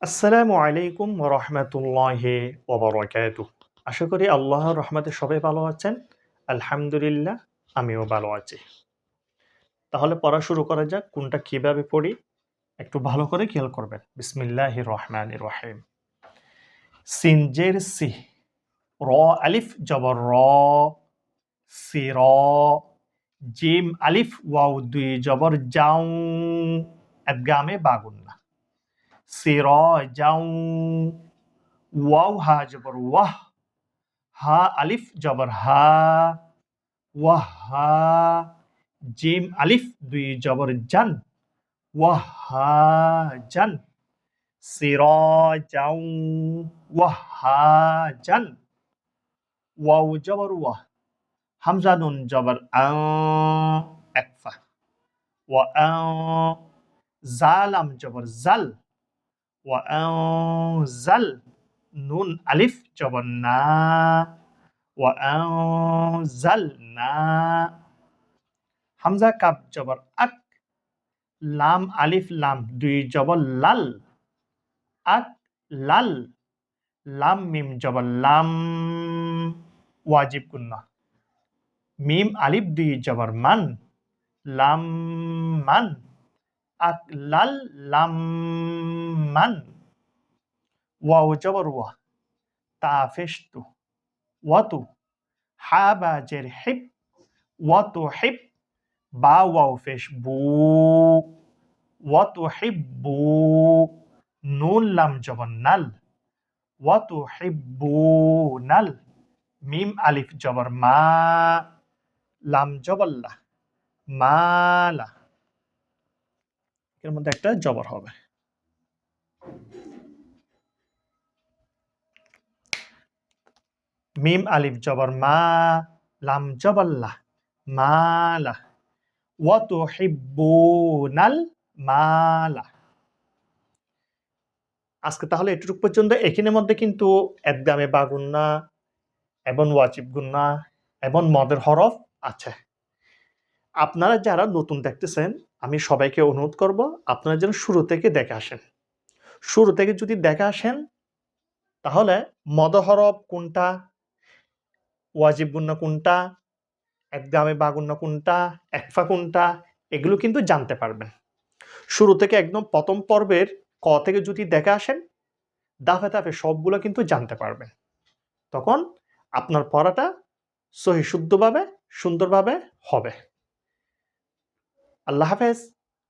আসসালামু আলাইকুম ওয়া রাহমাতুল্লাহি ওয়া বারাকাতুহু। আশা করি আল্লাহর রহমতে সবাই ভালো আছেন। আলহামদুলিল্লাহ আমিও ভালো আছি। তাহলে পড়া শুরু করা যাক। কোনটা কিভাবে পড়ি একটু ভালো করে খেয়াল করবেন। বিসমিল্লাহির রহমানির রহিম। সিন জের সি, র আলিফ জবর র, সির, জিম আলিফ ওয়াও দুই জবর জাউ, একগামে বাগুন্না। সিরাজাউ, ওয়াও হা জবর ওয়াহ, হা আলিফ জবর হা, ওয়াহা, জিম আলিফ দুই জবর জান, ওয়াহাজান, সিরাজাউ, ওয়াহাজান, ওয়াও জবর ওয়াহ, হামজা নুন জবর আন, একফা, ওয়া আন, জালাম জবর জাল, ওয়া আন জাল, নুন আলিফ জবর না, ওয়া আন জাল না, হামজা কাপ জবর আক, লাম আলিফ লাম দুই জবর লাল, আক লাল, লাম মিম জবর লাম, ওয়াজিব গুন্না, মিম আলিফ দুই জবর মান, লাম মান, আক লাল লাম মান, ওয়াও জবর ওয়া, তাফেশতু, ওয়াতু, হা বা জের হিব, ওয়াতু হিব, বা ওয়াও ফেশ বু, ওয়াতু হিব্বু, নুন লাম জবর নাল, ওয়াতু হিব্বু নাল, মিম আলিফ জবর মা, লাম জবর লা, মালা। এর মধ্যে একটা জবর হবে। মিম আলিফ জবর মা, লাম জবর লা, মালা, ওয়াতু হিব্বুনাল মালা। আজকে তাহলে এটুকু পর্যন্ত। এখানের মধ্যে কিন্তু একদামে বা গুন্না এবং ওয়াজিব গুন্না এবং মদের হরফ আছে। আপনারা যারা নতুন দেখতেছেন, আমি সবাইকে অনুরোধ করব আপনারা যেন শুরু থেকে দেখে আসেন। শুরু থেকে যদি দেখে আসেন তাহলে মদ হরফ কোনটা, ওয়াজিব গুন্না কোনটা, একদামে বা গুন্না কোনটা, একফা কোনটা, এগুলো কিন্তু জানতে পারবেন। শুরু থেকে একদম প্রথম পর্বের ক থেকে যদি দেখে আসেন, দাফে দাফে সবগুলো কিন্তু জানতে পারবেন। তখন আপনার পড়াটা সহি শুদ্ধভাবে সুন্দরভাবে হবে। আল্লাহ হাফেজ।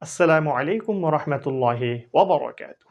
আসসালামু আলাইকুম ওয়া রাহমাতুল্লাহি ওয়া বারাকাতুহু।